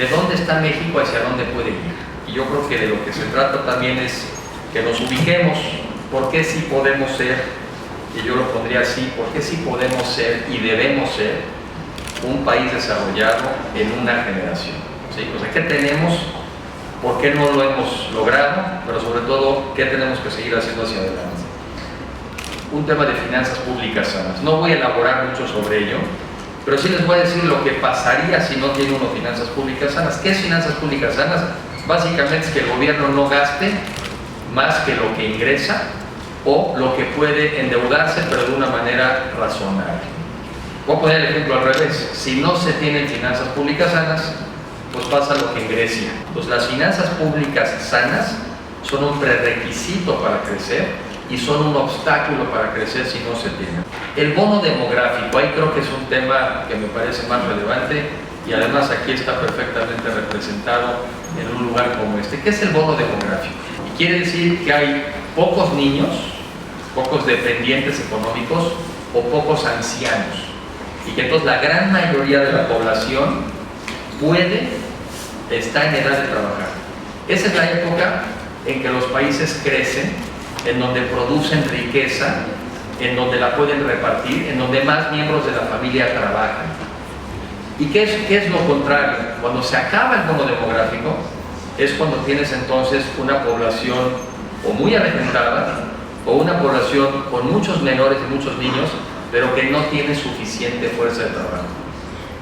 de dónde está México hacia dónde puede ir. Y yo creo que de lo que se trata también es que nos ubiquemos, por qué sí podemos ser, y yo lo pondría así, por qué sí podemos ser y debemos ser un país desarrollado en una generación, ¿sí? O sea, ¿qué tenemos? ¿Por qué no lo hemos logrado? Pero sobre todo, ¿qué tenemos que seguir haciendo hacia adelante? Un tema de finanzas públicas sanas. No voy a elaborar mucho sobre ello, pero sí les voy a decir lo que pasaría si no tiene uno finanzas públicas sanas. ¿Qué es finanzas públicas sanas? Básicamente es que el gobierno no gaste más que lo que ingresa o lo que puede endeudarse, pero de una manera razonable. Voy a poner el ejemplo al revés. Si no se tienen finanzas públicas sanas, pues pasa lo que en Grecia. Entonces, las finanzas públicas sanas son un prerequisito para crecer y son un obstáculo para crecer si no se tienen. El bono demográfico, ahí creo que es un tema que me parece más relevante y además aquí está perfectamente representado en un lugar como este. ¿Qué es el bono demográfico? Y quiere decir que hay pocos niños, pocos dependientes económicos o pocos ancianos, y que entonces la gran mayoría de la población está en edad de trabajar. Esa es la época en que los países crecen, en donde producen riqueza, en donde la pueden repartir, en donde más miembros de la familia trabajan. ¿Y qué es lo contrario? Cuando se acaba el bono demográfico, es cuando tienes entonces una población o muy avejentada, o una población con muchos menores y muchos niños, pero que no tiene suficiente fuerza de trabajo.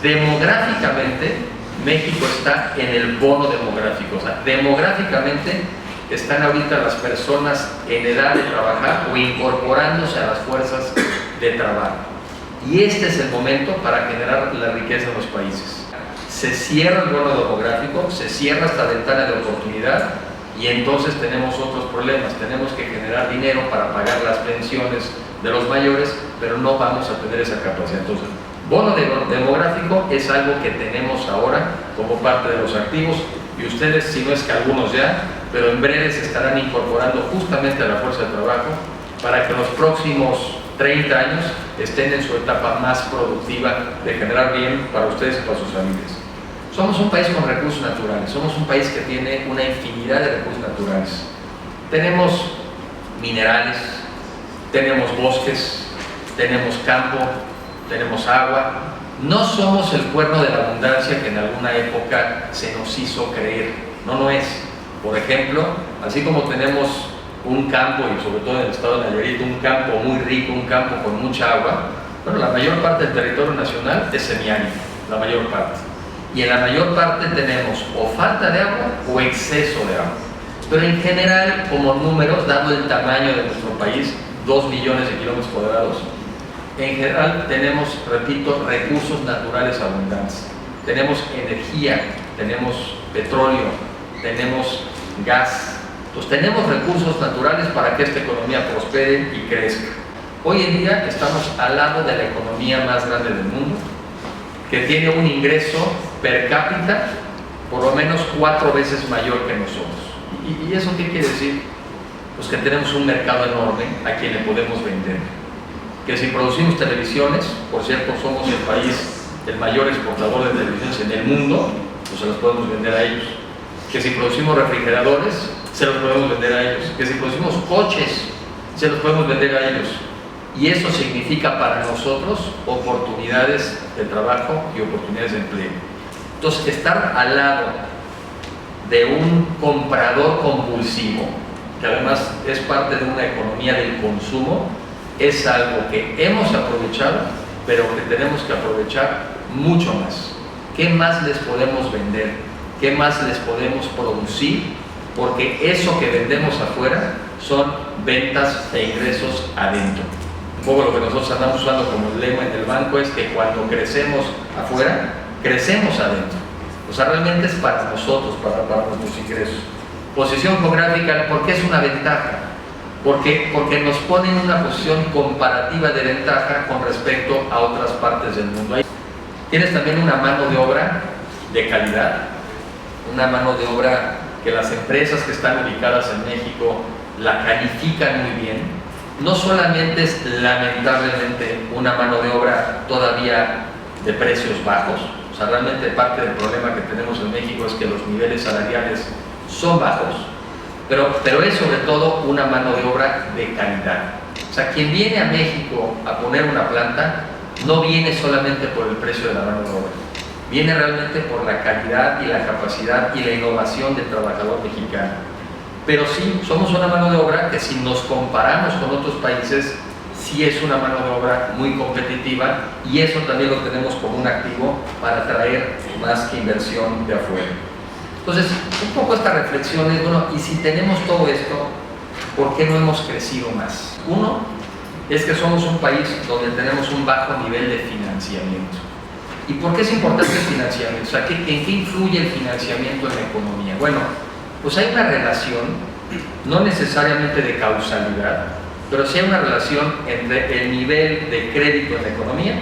Demográficamente, México está en el bono demográfico. O sea, demográficamente están ahorita las personas en edad de trabajar o incorporándose a las fuerzas de trabajo. Y este es el momento para generar la riqueza en los países. Se cierra el bono demográfico, se cierra esta ventana de oportunidad y entonces tenemos otros problemas. Tenemos que generar dinero para pagar las pensiones de los mayores, pero no vamos a tener esa capacidad. Entonces, bono demográfico es algo que tenemos ahora como parte de los activos y ustedes, si no es que algunos ya, pero en breve se estarán incorporando justamente a la fuerza de trabajo para que en los próximos 30 años estén en su etapa más productiva de generar bien para ustedes y para sus familias. Somos un país con recursos naturales, somos un país que tiene una infinidad de recursos naturales. Tenemos minerales, tenemos bosques, tenemos campo, tenemos agua. No somos el cuerno de la abundancia que en alguna época se nos hizo creer, no es. Por ejemplo, así como tenemos un campo, y sobre todo en el estado de Nayarit, un campo muy rico, un campo con mucha agua, bueno, la mayor parte del territorio nacional es semiárido, la mayor parte. Y en la mayor parte tenemos o falta de agua o exceso de agua. Pero en general, como números, dado el tamaño de nuestro país, 2 millones de kilómetros cuadrados, en general tenemos, repito, recursos naturales abundantes. Tenemos energía, tenemos petróleo, tenemos gas. Entonces tenemos recursos naturales para que esta economía prospere y crezca. Hoy en día estamos al lado de la economía más grande del mundo, que tiene un ingreso per cápita por lo menos 4 veces mayor que nosotros. ¿Y eso qué quiere decir? Pues que tenemos un mercado enorme a quien le podemos vender. Que si producimos televisiones, por cierto, somos el mayor exportador de televisiones en el mundo, pues se los podemos vender a ellos. Que si producimos refrigeradores, se los podemos vender a ellos. Que si producimos coches, se los podemos vender a ellos. Y eso significa para nosotros oportunidades de trabajo y oportunidades de empleo. Entonces, estar al lado de un comprador compulsivo, que además es parte de una economía del consumo, es algo que hemos aprovechado, pero que tenemos que aprovechar mucho más. ¿Qué más les podemos vender? ¿Qué más les podemos producir? Porque eso que vendemos afuera son ventas e ingresos adentro. Un poco lo que nosotros andamos usando como lema en el banco es que cuando crecemos afuera, crecemos adentro. O sea, realmente es para nosotros, para nuestros ingresos. Posición geográfica, ¿por qué es una ventaja? Porque nos pone en una posición comparativa de ventaja con respecto a otras partes del mundo. Tienes también una mano de obra de calidad, una mano de obra que las empresas que están ubicadas en México la califican muy bien. No solamente es lamentablemente una mano de obra todavía de precios bajos, O sea, realmente parte del problema que tenemos en México es que los niveles salariales son bajos, pero es sobre todo una mano de obra de calidad. O sea, quien viene a México a poner una planta no viene solamente por el precio de la mano de obra, viene realmente por la calidad y la capacidad y la innovación del trabajador mexicano. Pero sí, somos una mano de obra que si nos comparamos con otros países, sí es una mano de obra muy competitiva, y eso también lo tenemos como un activo para atraer más inversión de afuera. Entonces, un poco esta reflexión es, bueno, y si tenemos todo esto, ¿por qué no hemos crecido más? Uno, es que somos un país donde tenemos un bajo nivel de financiamiento. ¿Y por qué es importante el financiamiento? O sea, ¿en qué influye el financiamiento en la economía? Bueno, pues hay una relación, no necesariamente de causalidad, pero sí hay una relación entre el nivel de crédito en la economía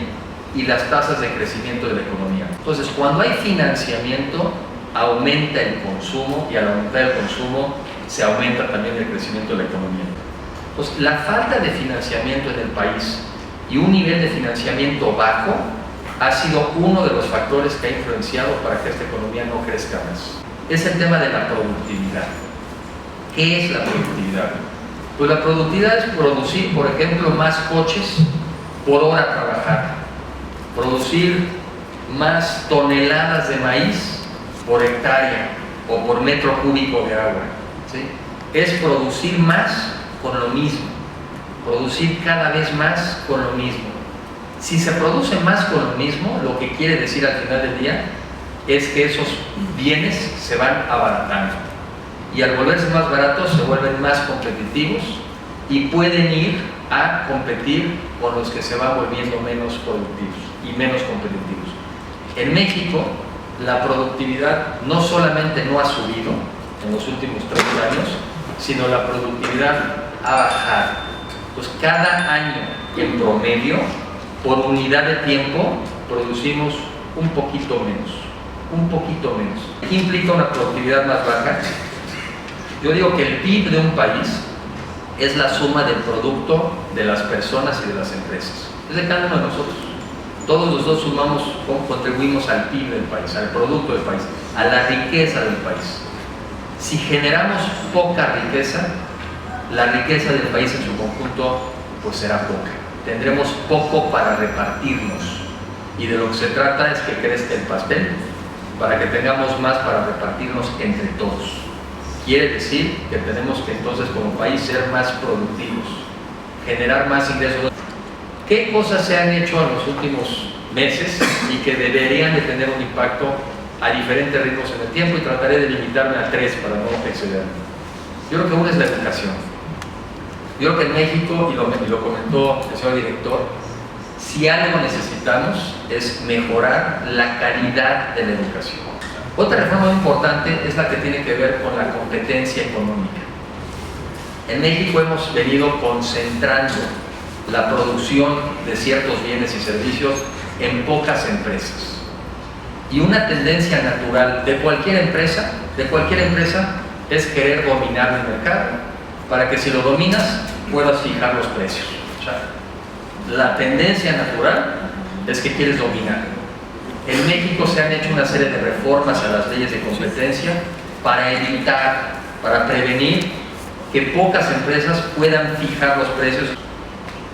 y las tasas de crecimiento de la economía. Entonces, cuando hay financiamiento, aumenta el consumo, y al aumentar el consumo, se aumenta también el crecimiento de la economía. Pues la falta de financiamiento en el país y un nivel de financiamiento bajo ha sido uno de los factores que ha influenciado para que esta economía no crezca más. Es el tema de la productividad. ¿Qué es la productividad? Pues la productividad es producir, por ejemplo, más coches por hora trabajada, producir más toneladas de maíz por hectárea o por metro cúbico de agua, ¿sí? Es producir más con lo mismo, producir cada vez más con lo mismo. Si se produce más con lo mismo, lo que quiere decir al final del día es que esos bienes se van abaratando, y al volverse más baratos se vuelven más competitivos y pueden ir a competir con los que se van volviendo menos productivos y menos competitivos. En México, la productividad no solamente no ha subido en los últimos 30 años, sino la productividad ha bajado. Pues cada año, en promedio, por unidad de tiempo, producimos un poquito menos. ¿Qué implica una productividad más baja? Yo digo que el PIB de un país es la suma del producto de las personas y de las empresas. Es de cada uno de nosotros. Todos los dos sumamos, contribuimos al PIB del país, al producto del país, a la riqueza del país. Si generamos poca riqueza, la riqueza del país en su conjunto pues será poca. Tendremos poco para repartirnos, y de lo que se trata es que crezca el pastel para que tengamos más para repartirnos entre todos. Quiere decir que tenemos que entonces como país ser más productivos, generar más ingresos. ¿Qué cosas se han hecho en los últimos meses y que deberían de tener un impacto a diferentes ritmos en el tiempo? Y trataré de limitarme a 3 para no excederme. Yo creo que una es la educación. Yo creo que en México, y lo comentó el señor director, si algo necesitamos es mejorar la calidad de la educación. Otra reforma muy importante es la que tiene que ver con la competencia económica. En México hemos venido concentrando la producción de ciertos bienes y servicios en pocas empresas. Y una tendencia natural de cualquier empresa es querer dominar el mercado para que si lo dominas puedas fijar los precios. O sea, la tendencia natural es que quieres dominar. En México se han hecho una serie de reformas a las leyes de competencia para evitar, para prevenir que pocas empresas puedan fijar los precios.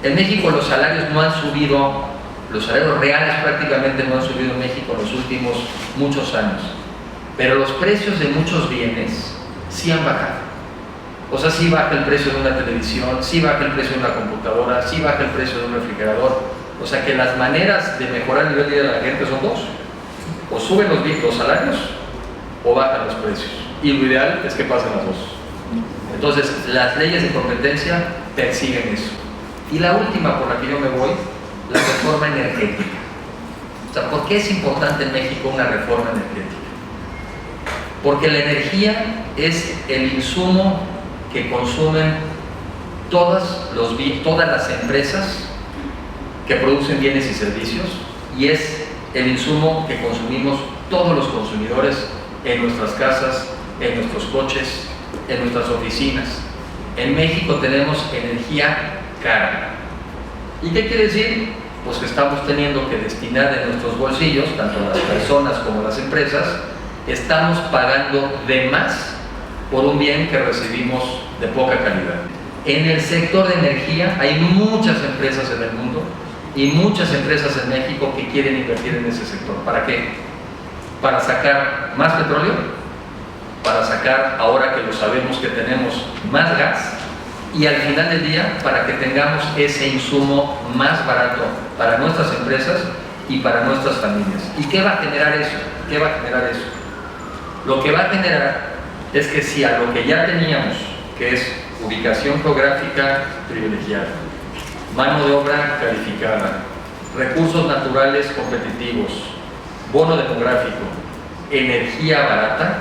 En México los salarios no han subido, los salarios reales prácticamente no han subido en México en los últimos muchos años, pero los precios de muchos bienes sí han bajado. O sea, sí baja el precio de una televisión, sí baja el precio de una computadora, sí baja el precio de un refrigerador. O sea que las maneras de mejorar el nivel de vida de la gente son dos: o suben los salarios o bajan los precios, y lo ideal es que pasen las dos. Entonces las leyes de competencia persiguen eso. Y la última por la que yo me voy, la reforma energética. O sea, ¿por qué es importante en México una reforma energética? Porque la energía es el insumo que consumen todas las empresas que producen bienes y servicios, y es el insumo que consumimos todos los consumidores en nuestras casas, en nuestros coches, en nuestras oficinas. En México tenemos energía cara. ¿Y qué quiere decir? pues que estamos teniendo que destinar de nuestros bolsillos, tanto las personas como las empresas, estamos pagando de más por un bien que recibimos de poca calidad. En el sector de energía hay muchas empresas en el mundo y muchas empresas en México que quieren invertir en ese sector. ¿Para qué? Para sacar más petróleo, para sacar, ahora que lo sabemos, que tenemos más gas, y al final del día para que tengamos ese insumo más barato para nuestras empresas y para nuestras familias. ¿Y qué va a generar eso? ¿Qué va a generar eso? Lo que va a generar es que si a lo que ya teníamos, que es ubicación geográfica privilegiada, mano de obra calificada, recursos naturales competitivos, bono demográfico, energía barata,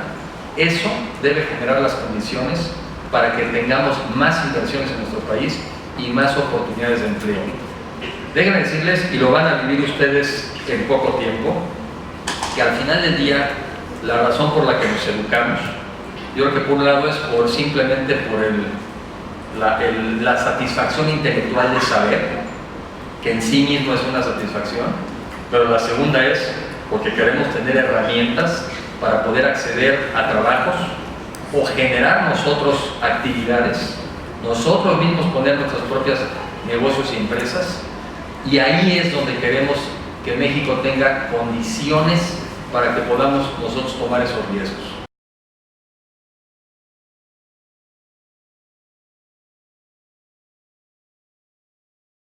eso debe generar las condiciones para que tengamos más inversiones en nuestro país y más oportunidades de empleo. Déjenme decirles, y lo van a vivir ustedes en poco tiempo, que al final del día la razón por la que nos educamos, yo creo que por un lado es simplemente por la satisfacción intelectual de saber, que en sí mismo es una satisfacción, pero la segunda es porque queremos tener herramientas para poder acceder a trabajos o generar nosotros actividades, nosotros mismos poner nuestras propias negocios y empresas, y ahí es donde queremos que México tenga condiciones para que podamos nosotros tomar esos riesgos.